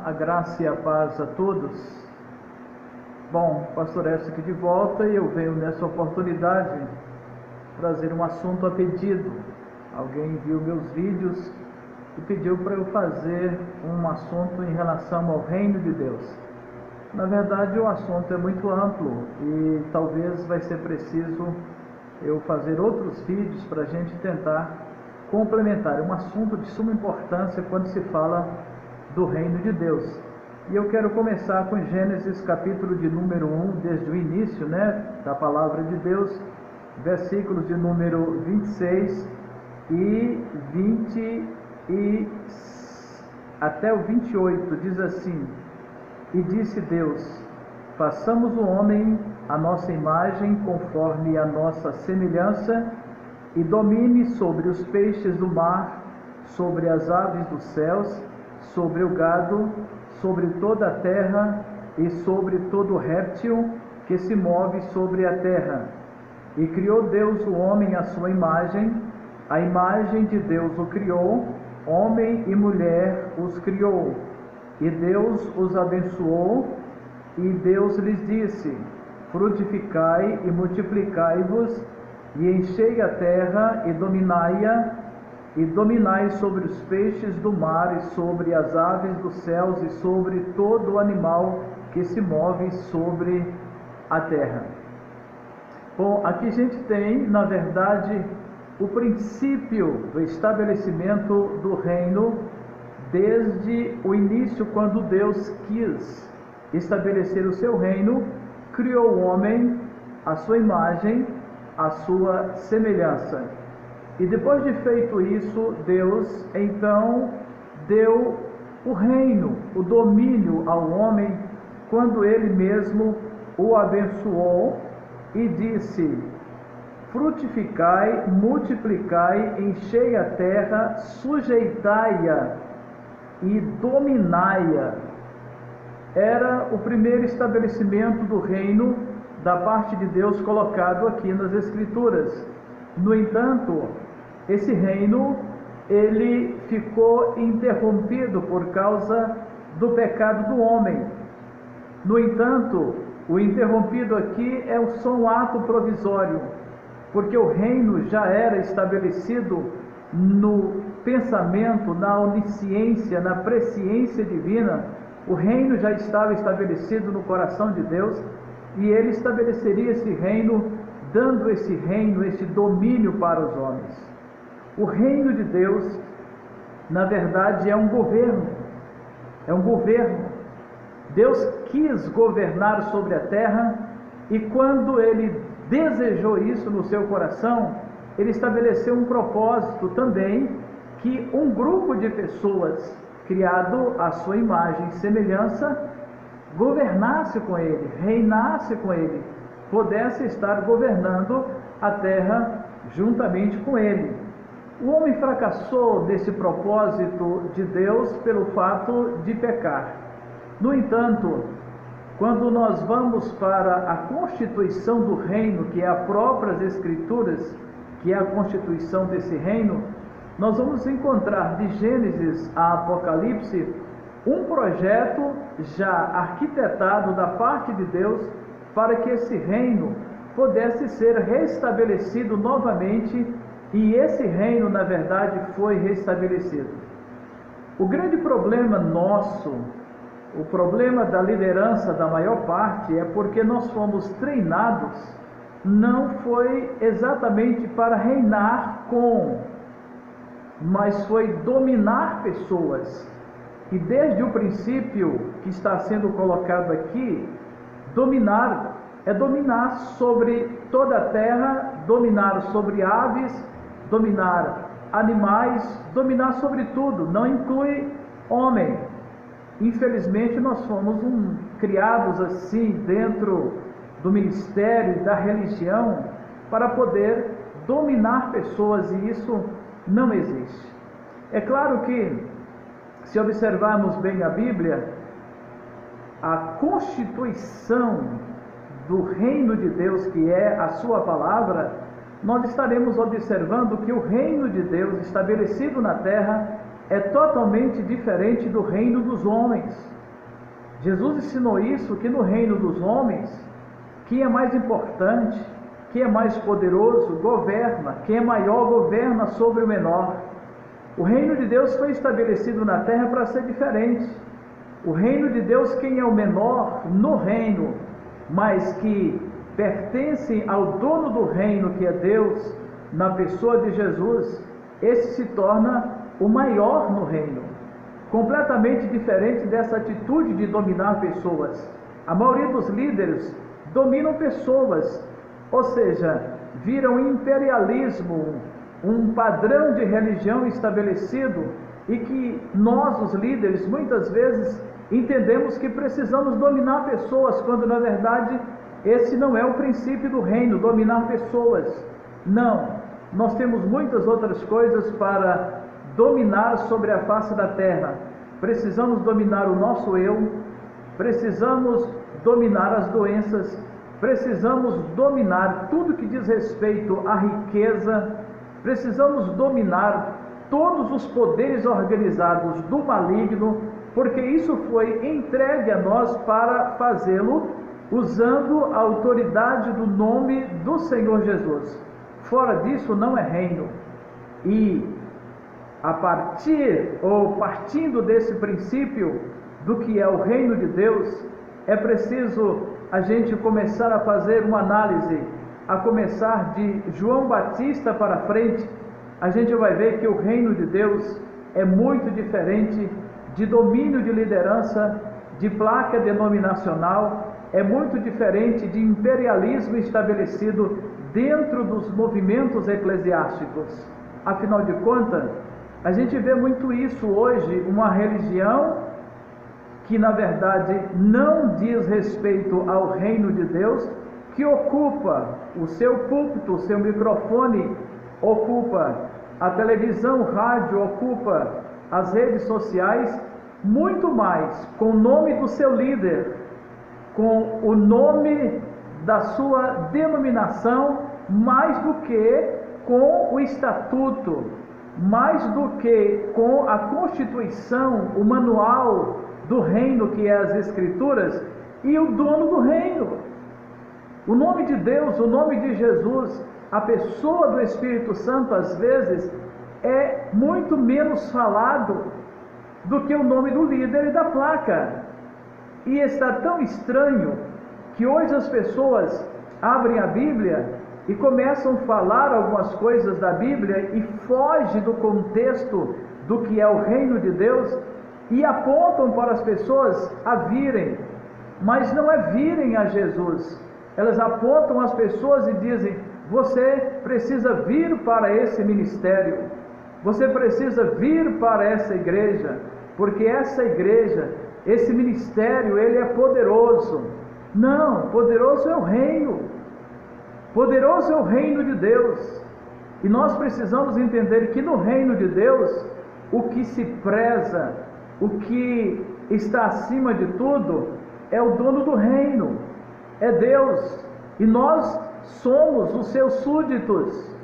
A graça e a paz a todos. Bom, pastor Écio aqui de volta e eu venho nessa oportunidade trazer um assunto a pedido. Alguém viu meus vídeos e pediu para eu fazer um assunto em relação ao reino de Deus. Na verdade, o assunto é muito amplo e talvez vai ser preciso eu fazer outros vídeos para a gente tentar complementar. É um assunto de suma importância quando se fala do reino de Deus. E eu quero começar com Gênesis capítulo de número 1, desde o início, da palavra de Deus, versículos de número 26 e 20 e até o 28, diz assim: E disse Deus: façamos o homem à nossa imagem, conforme a nossa semelhança, e domine sobre os peixes do mar, sobre as aves dos céus, sobre o gado, sobre toda a terra e sobre todo réptil que se move sobre a terra. E criou Deus o homem à sua imagem, a imagem de Deus o criou, homem e mulher os criou. E Deus os abençoou, e Deus lhes disse: frutificai e multiplicai-vos, e enchei a terra e dominai-a, e dominai sobre os peixes do mar, e sobre as aves dos céus, e sobre todo o animal que se move sobre a terra. Bom, aqui a gente tem, na verdade, o princípio do estabelecimento do reino, desde o início, quando Deus quis estabelecer o seu reino, criou o homem à sua imagem, à sua semelhança. E depois de feito isso, Deus então deu o reino, o domínio ao homem, quando ele mesmo o abençoou e disse: frutificai, multiplicai, enchei a terra, sujeitai-a e dominai-a. Era o primeiro estabelecimento do reino da parte de Deus colocado aqui nas Escrituras. No entanto, esse reino, ele ficou interrompido por causa do pecado do homem. No entanto, o interrompido aqui é só um ato provisório, porque o reino já era estabelecido no pensamento, na onisciência, na presciência divina. O reino já estava estabelecido no coração de Deus, e ele estabeleceria esse reino, dando esse reino, esse domínio para os homens. O reino de Deus, na verdade, é um governo. É um governo. Deus quis governar sobre a terra, e quando ele desejou isso no seu coração, ele estabeleceu um propósito também, que um grupo de pessoas, criado à sua imagem e semelhança, governasse com ele, reinasse com ele, pudesse estar governando a terra juntamente com ele. O homem fracassou desse propósito de Deus pelo fato de pecar. No entanto, quando nós vamos para a constituição do reino, que é a própria Escrituras, que é a constituição desse reino, nós vamos encontrar de Gênesis a Apocalipse um projeto já arquitetado da parte de Deus para que esse reino pudesse ser restabelecido novamente, e esse reino, na verdade, foi restabelecido. O grande problema nosso, o problema da liderança da maior parte, é porque nós fomos treinados, não foi exatamente para reinar mas foi dominar pessoas. E desde o princípio que está sendo colocado aqui, dominar é dominar sobre toda a terra, dominar sobre aves, dominar animais, dominar sobre tudo, não inclui homem. Infelizmente nós fomos criados assim dentro do ministério, da religião, para poder dominar pessoas, e isso não existe. É claro que, se observarmos bem a Bíblia, a constituição do reino de Deus, que é a sua palavra, nós estaremos observando que o reino de Deus estabelecido na terra é totalmente diferente do reino dos homens. Jesus ensinou isso, que no reino dos homens, quem é mais importante, quem é mais poderoso, governa. Quem é maior, governa sobre o menor. O reino de Deus foi estabelecido na terra para ser diferente. O reino de Deus, quem é o menor no reino, mas que pertence ao dono do reino, que é Deus, na pessoa de Jesus, esse se torna o maior no reino. Completamente diferente dessa atitude de dominar pessoas. A maioria dos líderes dominam pessoas, ou seja, viram imperialismo, um padrão de religião estabelecido, e que nós, os líderes, muitas vezes entendemos que precisamos dominar pessoas, quando na verdade esse não é o princípio do reino, dominar pessoas. Não, nós temos muitas outras coisas para dominar sobre a face da terra. Precisamos dominar o nosso eu, precisamos dominar as doenças, precisamos dominar tudo que diz respeito à riqueza, precisamos dominar todos os poderes organizados do maligno, porque isso foi entregue a nós para fazê-lo usando a autoridade do nome do Senhor Jesus. Fora disso não é reino. E a partir ou partindo desse princípio do que é o reino de Deus, é preciso a gente começar a fazer uma análise, a começar de João Batista para frente. A gente vai ver que o reino de Deus é muito diferente de domínio de liderança, de placa denominacional, é muito diferente de imperialismo estabelecido dentro dos movimentos eclesiásticos. Afinal de contas, a gente vê muito isso hoje, uma religião que na verdade não diz respeito ao reino de Deus, que ocupa o seu púlpito, o seu microfone, ocupa a televisão, o rádio, ocupa as redes sociais, muito mais com o nome do seu líder, com o nome da sua denominação, mais do que com o estatuto, mais do que com a Constituição, o manual do reino, que é as Escrituras, e o dono do reino. O nome de Deus, o nome de Jesus, a pessoa do Espírito Santo, às vezes, é muito menos falado do que o nome do líder e da placa. E está tão estranho que hoje as pessoas abrem a Bíblia e começam a falar algumas coisas da Bíblia e foge do contexto do que é o reino de Deus e apontam para as pessoas a virem, mas não é virem a Jesus. Elas apontam as pessoas e dizem: você precisa vir para esse ministério, você precisa vir para essa igreja, porque essa igreja, esse ministério, ele é poderoso. Não, poderoso é o reino, poderoso é o reino de Deus. E nós precisamos entender que no reino de Deus, o que se preza, o que está acima de tudo, é o dono do reino, é Deus, e nós somos os seus súditos.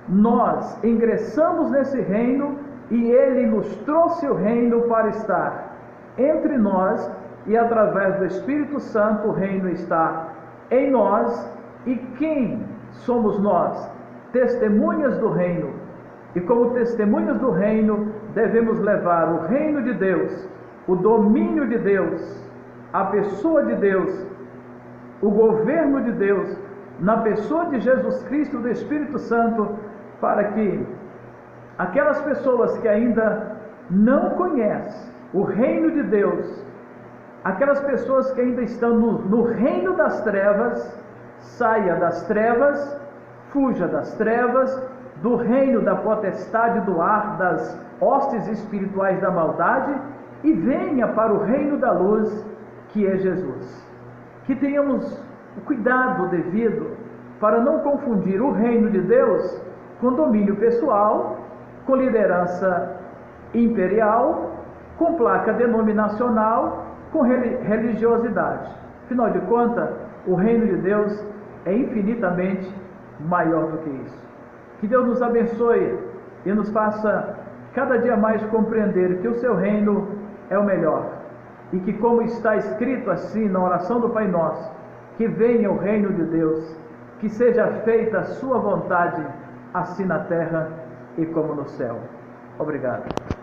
Nós ingressamos nesse reino e Ele nos trouxe o reino para estar entre nós, e através do Espírito Santo o reino está em nós. E quem somos nós? Testemunhas do reino. E como testemunhas do reino, devemos levar o reino de Deus, o domínio de Deus, a pessoa de Deus, o governo de Deus, na pessoa de Jesus Cristo, do Espírito Santo, para que aquelas pessoas que ainda não conhecem o reino de Deus, aquelas pessoas que ainda estão no reino das trevas, saia das trevas, fuja das trevas, do reino da potestade do ar, das hostes espirituais da maldade, e venha para o reino da luz, que é Jesus. Que tenhamos o cuidado devido para não confundir o reino de Deus com domínio pessoal, com liderança imperial, com placa denominacional, com religiosidade. Afinal de contas, o reino de Deus é infinitamente maior do que isso. Que Deus nos abençoe e nos faça cada dia mais compreender que o seu reino é o melhor. e que, como está escrito assim na oração do Pai Nosso, que venha o reino de Deus, que seja feita a sua vontade, assim na terra e como no céu. Obrigado.